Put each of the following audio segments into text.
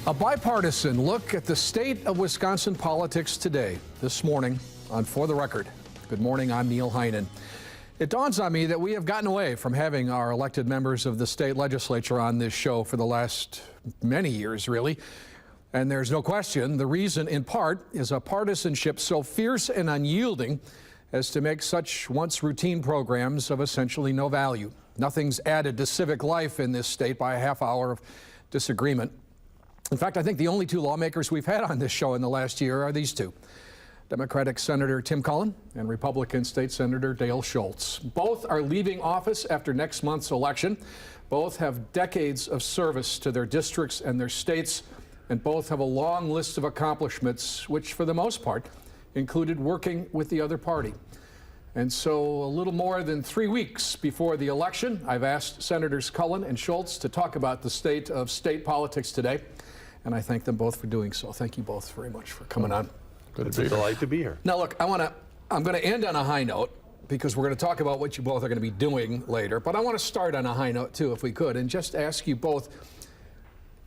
A bipartisan look at the state of Wisconsin politics today, this morning on For the Record. Good morning, I'm Neil Heinen. It dawns on me that we have gotten away from having our elected members of the state legislature on this show for the last many years, really. And there's no question the reason, in part, is a partisanship so fierce and unyielding as to make such once routine programs of essentially no value. Nothing's added to civic life in this state by a half hour of disagreement. In fact, I think the only two lawmakers we've had on this show in the last year are these two, Democratic Senator Tim Cullen and Republican State Senator Dale Schultz. Both are leaving office after next month's election. Both have decades of service to their districts and their states, and both have a long list of accomplishments, which for the most part included working with the other party. And so a little more than 3 weeks before the election, I've asked Senators Cullen and Schultz to talk about the state of state politics today. And I thank them both for doing so. Thank you both very much for coming on. It's a delight to be here. Now, look, I'm going to end on a high note because we're going to talk about what you both are going to be doing later. But I want to start on a high note, too, if we could, and just ask you both,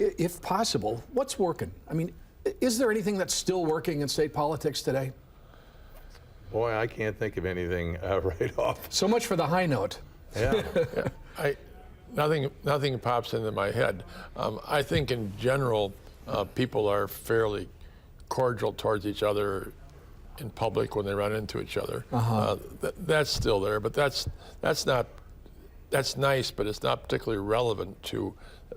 if possible, what's working? I mean, is there anything that's still working in state politics today? Boy, I can't think of anything right off. So much for the high note. Yeah. Nothing pops into my head. I think in general, people are fairly cordial towards each other in public when they run into each other. That's still there, but that's nice, but it's not particularly relevant to.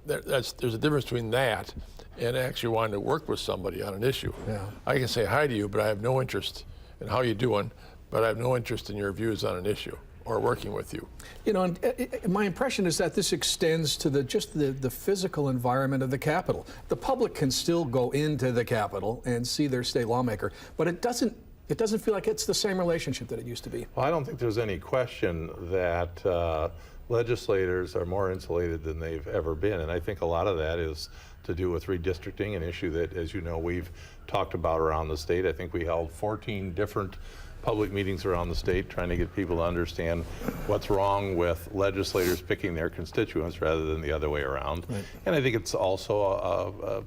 There's a difference between that and actually wanting to work with somebody on an issue. Yeah. I can say hi to you, but I have no interest in how you're doing, but I have no interest in your views on an issue or working with you. You know, and my impression is that this extends to just the physical environment of the Capitol. The public can still go into the Capitol and see their state lawmaker, but it doesn't feel like it's the same relationship that it used to be. Well, I don't think there's any question that legislators are more insulated than they've ever been, and I think a lot of that is to do with redistricting, an issue that, as you know, we've talked about around the state. I think we held 14 different public meetings around the state trying to get people to understand what's wrong with legislators picking their constituents rather than the other way around. Right. And I think it's also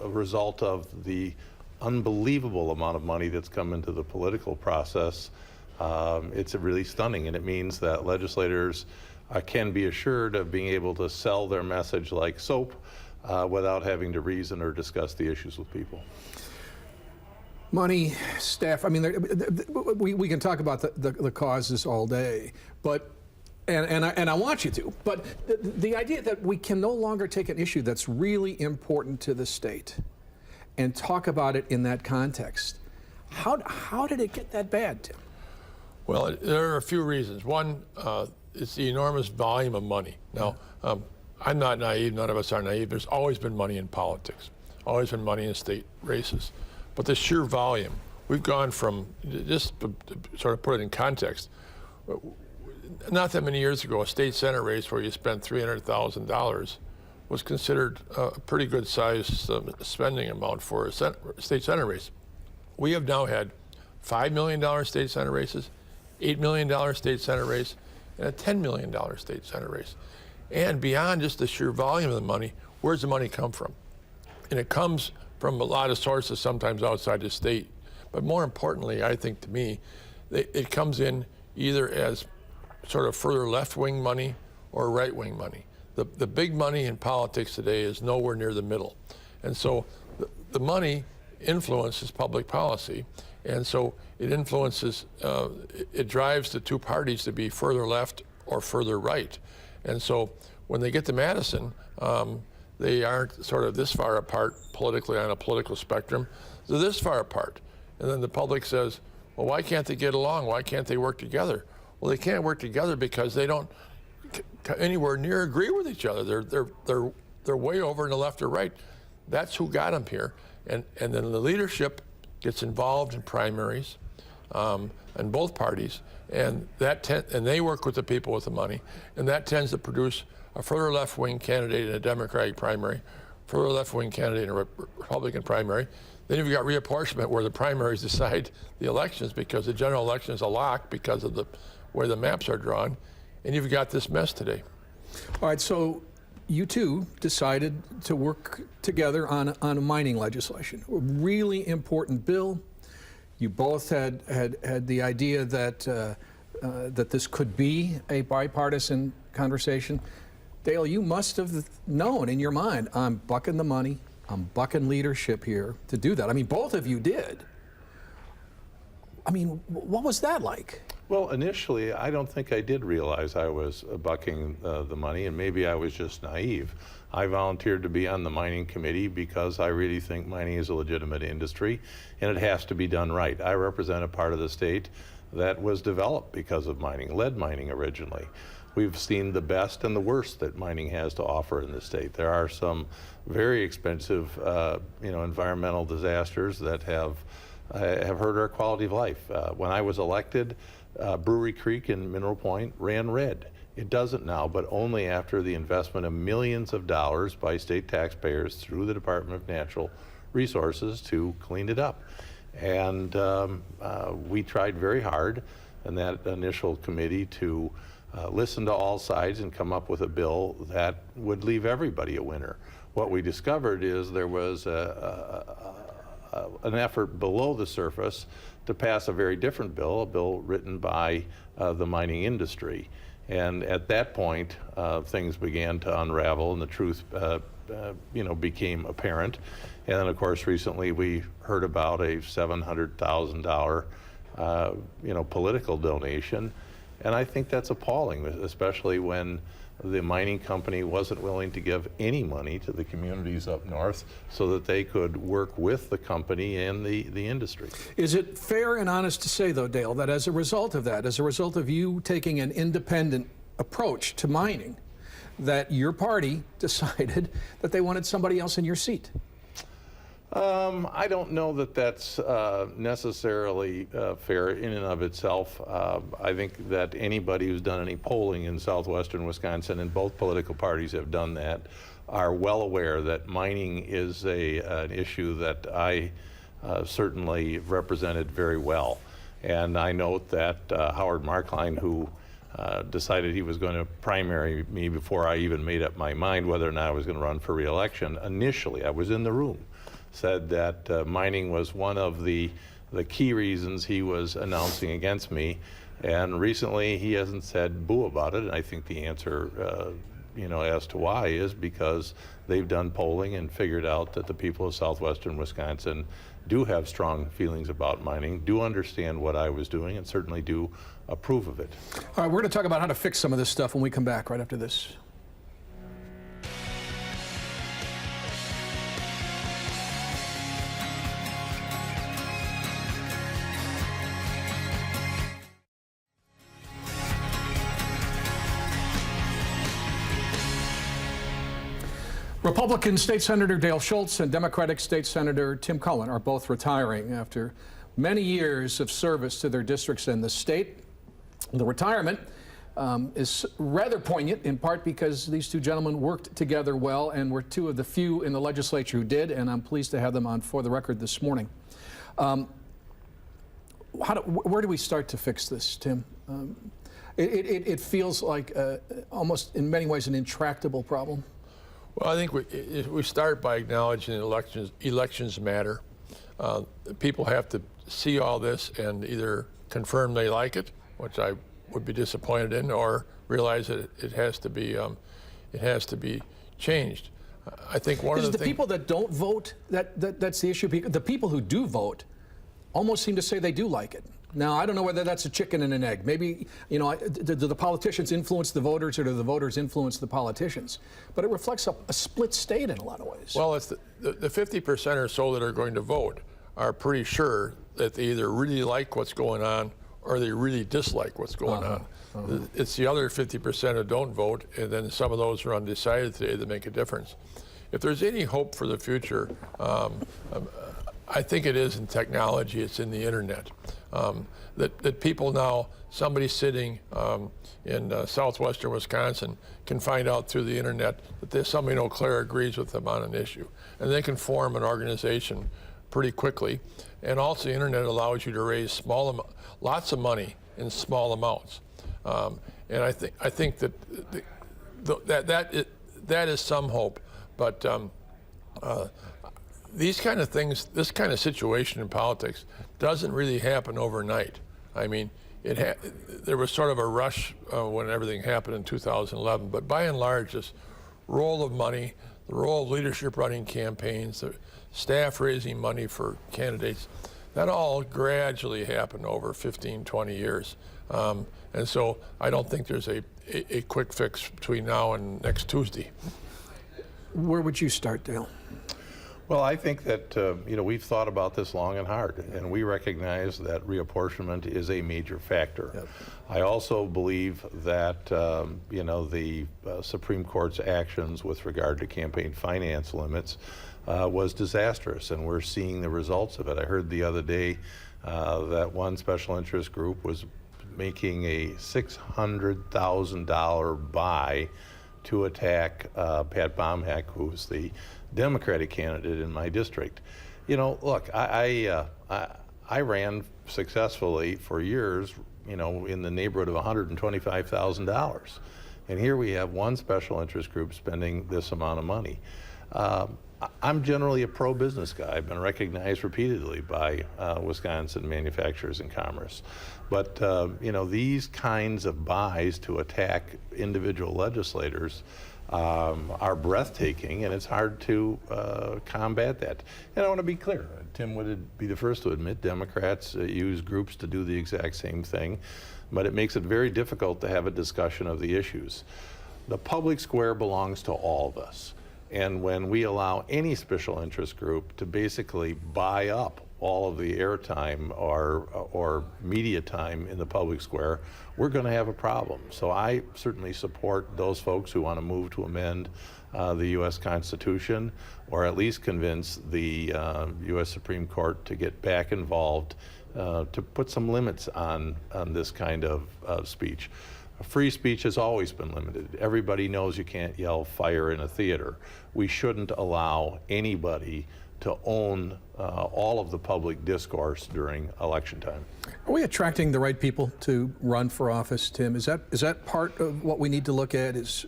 a result of the unbelievable amount of money that's come into the political process. It's really stunning, and it means that legislators can be assured of being able to sell their message like soap without having to reason or discuss the issues with people. Money, staff, I mean, we can talk about the causes all day, but, and I want you to, but the idea that we can no longer take an issue that's really important to the state and talk about it in that context, how did it get that bad, Tim? Well, there are a few reasons. One, it's the enormous volume of money. Now, I'm not naive, none of us are naive. There's always been money in politics, always been money in state races. But the sheer volume, we've gone from, just to sort of put it in context, not that many years ago, a state senate race where you spent $300,000 was considered a pretty good size spending amount for a state senate race. We have now had $5 million state senate races, $8 million state senate race, and a $10 million state senate race. And beyond just the sheer volume of the money, where's the money come from? And it comes from a lot of sources, sometimes outside the state. But more importantly, I think to me, it comes in either as sort of further left-wing money or right-wing money. The big money in politics today is nowhere near the middle. And so the money influences public policy. And so it influences, it drives the two parties to be further left or further right. And so when they get to Madison, they aren't sort of this far apart politically on a political spectrum. They're this far apart. And then the public says, well, why can't they get along? Why can't they work together? Well, they can't work together because they don't anywhere near agree with each other. They're way over in the left or right. That's who got them here. And then the leadership gets involved in primaries in both parties, and they work with the people with the money, and that tends to produce a further left-wing candidate in a Democratic primary, further left-wing candidate in a Republican primary. Then you've got reapportionment where the primaries decide the elections because the general election is a lock because of the way the maps are drawn, and you've got this mess today. All right, so you two decided to work together on a mining legislation, a really important bill. You both had the idea that that this could be a bipartisan conversation. Dale, you must have known in your mind, I'm bucking the money, I'm bucking leadership here to do that. I mean, both of you did. I mean, what was that like? Well, initially, I don't think I did realize I was bucking the money, and maybe I was just naive. I volunteered to be on the mining committee because I really think mining is a legitimate industry, and it has to be done right. I represent a part of the state that was developed because of mining, lead mining originally. We've seen the best and the worst that mining has to offer in the state. There are some very expensive, environmental disasters that have hurt our quality of life. When I was elected, Brewery Creek in Mineral Point ran red. It doesn't now, but only after the investment of millions of dollars by state taxpayers through the Department of Natural Resources to clean it up. And we tried very hard in that initial committee to listen to all sides and come up with a bill that would leave everybody a winner. What we discovered is there was an effort below the surface to pass a very different bill, a bill written by the mining industry. And at that point, things began to unravel and the truth became apparent. And then, of course, recently we heard about a $700,000 political donation. And I think that's appalling, especially when the mining company wasn't willing to give any money to the communities up north so that they could work with the company and the industry. Is it fair and honest to say, though, Dale, that as a result of that, as a result of you taking an independent approach to mining, that your party decided that they wanted somebody else in your seat? I don't know that that's necessarily fair in and of itself. I think that anybody who's done any polling in southwestern Wisconsin, and both political parties have done that, are well aware that mining is an issue that I certainly represented very well. And I note that Howard Markline, who decided he was going to primary me before I even made up my mind whether or not I was going to run for re-election, initially, I was in the room, said that mining was one of the key reasons he was announcing against me. And recently he hasn't said boo about it. And I think the answer, as to why is because they've done polling and figured out that the people of southwestern Wisconsin do have strong feelings about mining, do understand what I was doing, and certainly do approve of it. All right, we're going to talk about how to fix some of this stuff when we come back right after this. Republican State Senator Dale Schultz and Democratic State Senator Tim Cullen are both retiring after many years of service to their districts in the state. The retirement is rather poignant, in part because these two gentlemen worked together well and were two of the few in the legislature who did, and I'm pleased to have them on For the Record this morning. Where do we start to fix this, Tim? It feels like almost in many ways an intractable problem. Well, I think we start by acknowledging that elections matter. People have to see all this and either confirm they like it, which I would be disappointed in, or realize that it has to be changed. I think one of the people that don't vote, that's the issue. The people who do vote almost seem to say they do like it. Now, I don't know whether that's a chicken and an egg. Maybe, do the politicians influence the voters, or do the voters influence the politicians? But it reflects a split state in a lot of ways. Well, it's the 50% or so that are going to vote are pretty sure that they either really like what's going on or they really dislike what's going on. It's the other 50% who don't vote, and then some of those are undecided today that make a difference. If there's any hope for the future, I think it is in technology, it's in the internet. That people now, somebody sitting in southwestern Wisconsin can find out through the internet that there's somebody in Eau Claire agrees with them on an issue. And they can form an organization pretty quickly. And also the internet allows you to raise lots of money in small amounts. And I think that that is some hope. But these kind of things, this kind of situation in politics doesn't really happen overnight. I mean, there was sort of a rush when everything happened in 2011, but by and large, this role of money, the role of leadership running campaigns, the staff raising money for candidates, that all gradually happened over 15, 20 years. And so I don't think there's a quick fix between now and next Tuesday. Where would you start, Dale? Well, I think that we've thought about this long and hard, and we recognize that reapportionment is a major factor. Yep. I also believe that the Supreme Court's actions with regard to campaign finance limits was disastrous, and we're seeing the results of it. I heard the other day that one special interest group was making a $600,000 buy to attack Pat Bomhack, who's the Democratic candidate in my district. Look, I ran successfully for years, in the neighborhood of $125,000. And here we have one special interest group spending this amount of money. I'm generally a pro-business guy. I've been recognized repeatedly by Wisconsin Manufacturers and Commerce. But, these kinds of buys to attack individual legislators are breathtaking, and it's hard to combat that. And I want to be clear, Tim would be the first to admit Democrats use groups to do the exact same thing, but it makes it very difficult to have a discussion of the issues. The public square belongs to all of us. And when we allow any special interest group to basically buy up all of the airtime or media time in the public square, we're going to have a problem. So I certainly support those folks who want to move to amend the U.S. Constitution, or at least convince the U.S. Supreme Court to get back involved to put some limits on this kind of speech. Free speech has always been limited. Everybody knows you can't yell fire in a theater. We shouldn't allow anybody to own all of the public discourse during election time. Are we attracting the right people to run for office, Tim? Is that part of what we need to look at? Is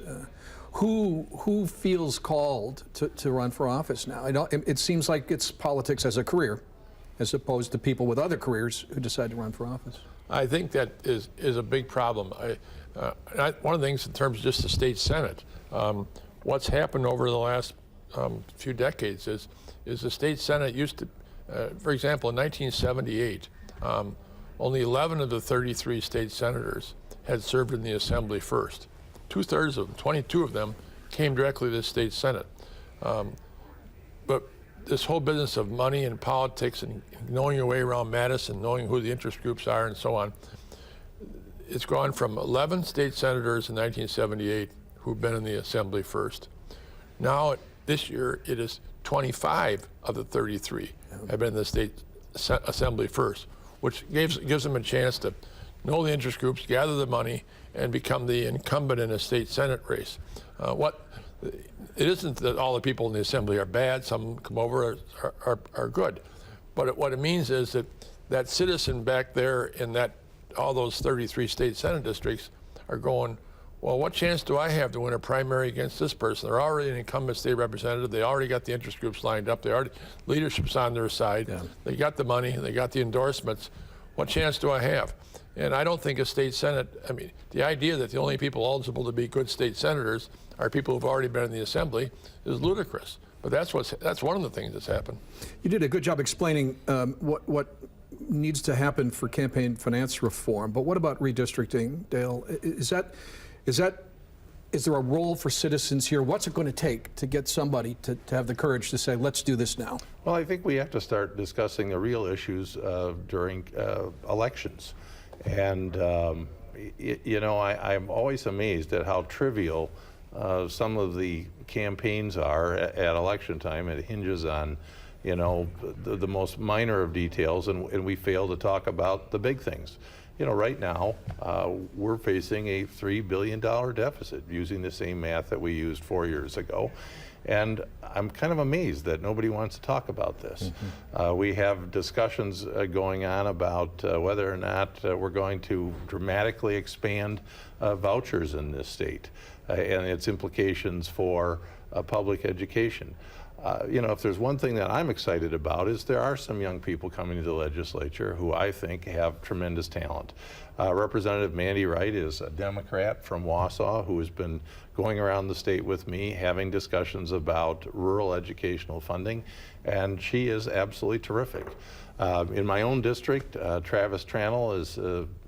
who feels called to run for office now? It seems like it's politics as a career, as opposed to people with other careers who decide to run for office. I think that is a big problem. One of the things in terms of just the state Senate, what's happened over the last few decades is the state Senate used to, for example, in 1978, only 11 of the 33 state senators had served in the Assembly first. 2/3 of them, 22 of them, came directly to the state Senate. But this whole business of money and politics and knowing your way around Madison, knowing who the interest groups are and so on, it's gone from 11 state senators in 1978 who've been in the Assembly first. Now, this year, it is 25 of the 33 have been in the state Assembly first, which gives them a chance to know the interest groups, gather the money, and become the incumbent in a state Senate race. It isn't that all the people in the Assembly are bad. Some come over are good. But what it means is that citizen back there in all those 33 state Senate districts are going, well, what chance do I have to win a primary against this person? They're already an incumbent state representative. They already got the interest groups lined up. Leadership's on their side. Yeah. They got the money. They got the endorsements. What chance do I have? And I don't think a state Senate, the idea that the only people eligible to be good state senators are people who've already been in the Assembly is ludicrous. But that's one of the things that's happened. You did a good job explaining what needs to happen for campaign finance reform. But what about redistricting, Dale? Is there a role for citizens here? What's it going to take to get somebody to have the courage to say, let's do this now? Well, I think we have to start discussing the real issues during elections. And, I'm always amazed at how trivial some of the campaigns are at election time. It hinges on, you know, the most minor of details, and we fail to talk about the big things. You know, right now, we're facing a $3 billion deficit using the same math that we used 4 years ago. And I'm kind of amazed that nobody wants to talk about this. We have discussions going on about whether or not we're going to dramatically expand vouchers in this state and its implications for public education. You know, if there's one thing that I'm excited about is there are some young people coming to the legislature who I think have tremendous talent. Representative Mandy Wright is a Democrat from Wausau who has been going around the state with me having discussions about rural educational funding, and she is absolutely terrific. In my own district, Travis Tranel is,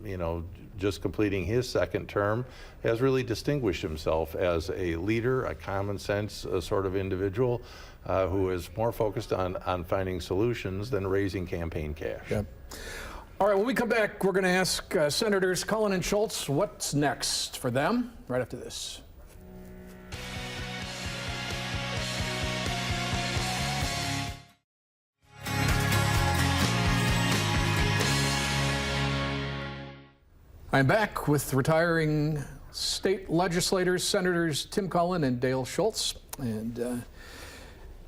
you know, just completing his second term, has really distinguished himself as a leader, a common sense sort of individual who is more focused on finding solutions than raising campaign cash. Yep. All right, when we come back, we're going to ask Senators Cullen and Schultz what's next for them right after this. I'm back with retiring state legislators, Senators Tim Cullen and Dale Schultz, and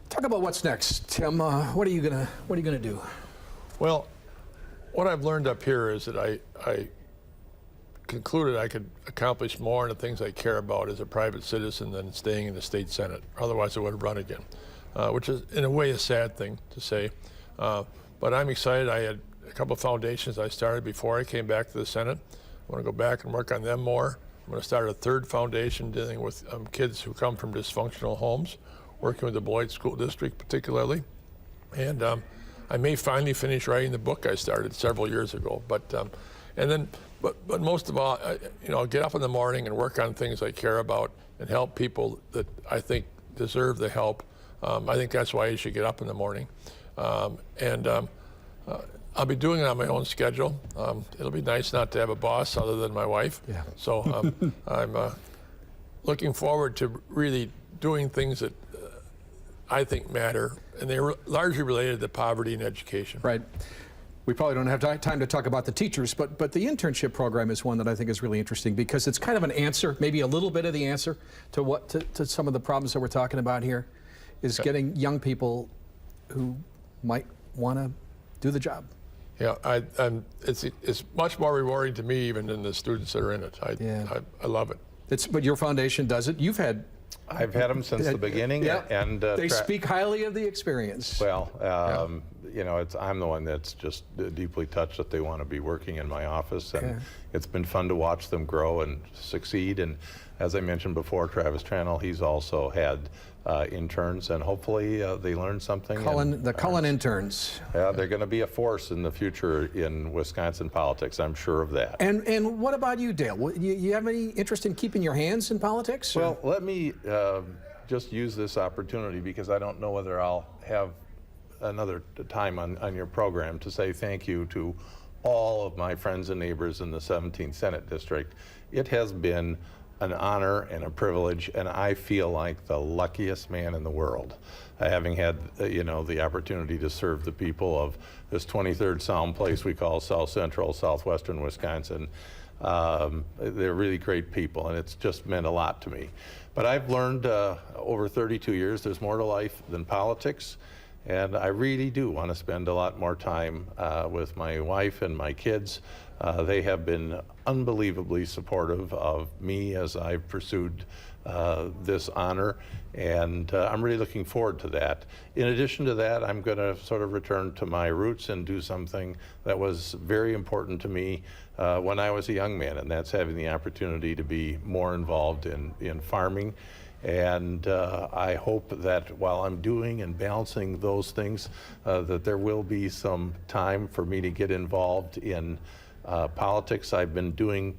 talk about what's next. Tim, what are you gonna do? Well, what I've learned up here is that I concluded I could accomplish more in the things I care about as a private citizen than staying in the state Senate. Otherwise, I would have run again, which is in a way a sad thing to say. But I'm excited. I had a couple of foundations I started before I came back to the Senate. I want to go back and work on them more. I'm going to start a third foundation dealing with kids who come from dysfunctional homes, working with the Beloit School District particularly. And I may finally finish writing the book I started several years ago. But most of all, you know, get up in the morning and work on things I care about and help people that I think deserve the help. I think that's why you should get up in the morning. I'll be doing it on my own schedule. It'll be nice not to have a boss other than my wife. Yeah. So I'm looking forward to really doing things that I think matter, and they're largely related to poverty and education. Right. We probably don't have time to talk about the teachers, but the internship program is one that I think is really interesting because it's kind of an answer, maybe a little bit of the answer to some of the problems that we're talking about here, is getting young people who might want to do the job. Yeah, it's much more rewarding to me even than the students that are in it. I love it. But your foundation does it. I've had them since the beginning, yeah, and they speak highly of the experience. Well, you know, I'm the one that's just deeply touched that they want to be working in my office, and it's been fun to watch them grow and succeed. And as I mentioned before, Travis Tranel, he's also had interns, and hopefully they learn something. The Cullen interns. Yeah, they're going to be a force in the future in Wisconsin politics. I'm sure of that. And what about you, Dale? You have any interest in keeping your hands in politics? Well, let me just use this opportunity because I don't know whether I'll have another time on your program to say thank you to all of my friends and neighbors in the 17th Senate District. It has been an honor and a privilege, and I feel like the luckiest man in the world, having had you know, the opportunity to serve the people of this 23rd Sound place we call South Central, Southwestern Wisconsin. They're really great people, and it's just meant a lot to me. But I've learned over 32 years there's more to life than politics, and I really do want to spend a lot more time with my wife and my kids. They have been unbelievably supportive of me as I've pursued this honor, and I'm really looking forward to that. In addition to that, I'm going to sort of return to my roots and do something that was very important to me when I was a young man, and that's having the opportunity to be more involved in farming. And I hope that while I'm doing and balancing those things, that there will be some time for me to get involved in politics. I've been doing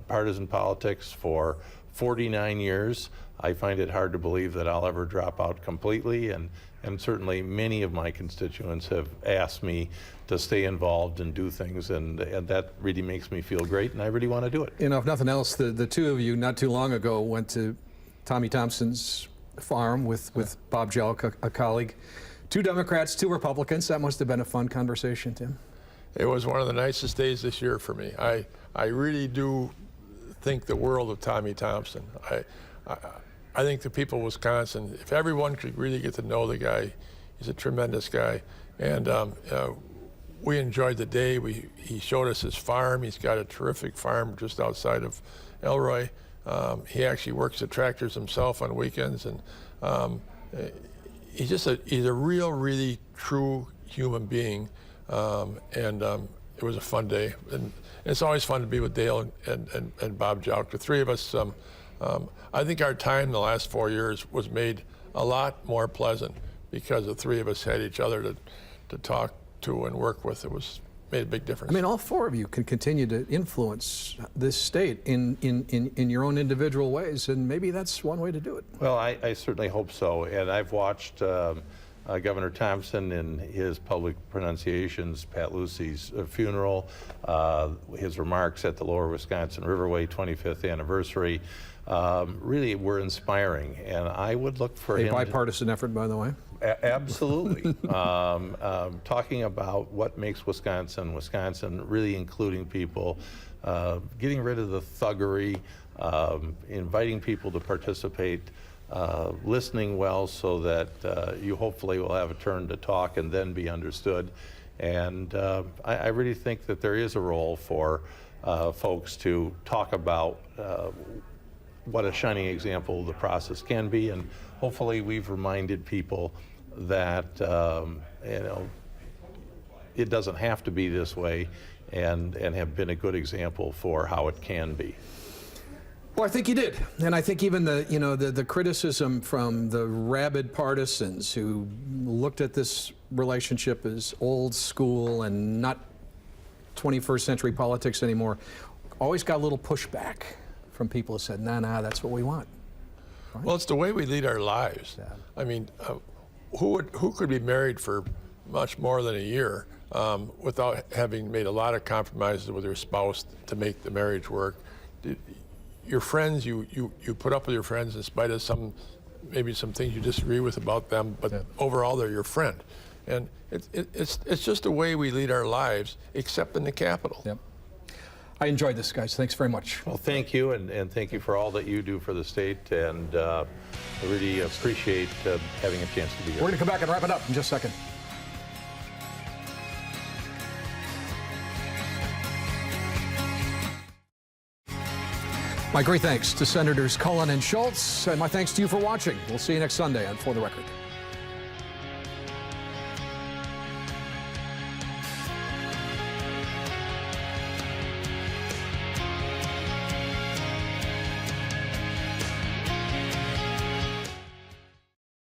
partisan politics for 49 years. I find it hard to believe that I'll ever drop out completely, and certainly many of my constituents have asked me to stay involved and do things, and that really makes me feel great, and I really want to do it. You know, if nothing else, the two of you not too long ago went to Tommy Thompson's farm with Bob Jelk, a colleague, 2 Democrats, 2 Republicans. That must have been a fun conversation, Tim. It was one of the nicest days this year for me. I really do think the world of Tommy Thompson. I think the people of Wisconsin, if everyone could really get to know the guy, he's a tremendous guy. And we enjoyed the day. He showed us his farm. He's got a terrific farm just outside of Elroy. He actually works the tractors himself on weekends. And he's a real, really true human being. It was a fun day. And it's always fun to be with Dale and Bob Jouk. The 3 of us, I think our time in the last 4 years was made a lot more pleasant because the 3 of us had each other to talk to and work with. It made a big difference. I mean, all 4 of you can continue to influence this state in your own individual ways, and maybe that's one way to do it. Well, I certainly hope so. And I've watched Governor Thompson in his public pronunciations, Pat Lucy's funeral, his remarks at the Lower Wisconsin Riverway 25th anniversary. Really were inspiring, and I would look for him. A bipartisan effort, by the way. Absolutely. Talking about what makes Wisconsin, really including people, getting rid of the thuggery, inviting people to participate, listening well so that you hopefully will have a turn to talk and then be understood. And I really think that there is a role for folks to talk about what a shining example the process can be, and hopefully we've reminded people that it doesn't have to be this way, and have been a good example for how it can be. Well, I think you did, and I think even the criticism from the rabid partisans who looked at this relationship as old school and not 21st century politics anymore, always got a little pushback from people who said, nah, that's what we want. Right? Well, it's the way we lead our lives. Yeah. I mean, who could be married for much more than a year without having made a lot of compromises with your spouse to make the marriage work? Your friends, you put up with your friends in spite of maybe some things you disagree with about them, but overall they're your friend. And it's just the way we lead our lives, except in the Capitol. Yep. I enjoyed this, guys. Thanks very much. Well, thank you, and thank you for all that you do for the state, and I really appreciate having a chance to be here. We're going to come back and wrap it up in just a second. My great thanks to Senators Cullen and Schultz, and my thanks to you for watching. We'll see you next Sunday on For the Record.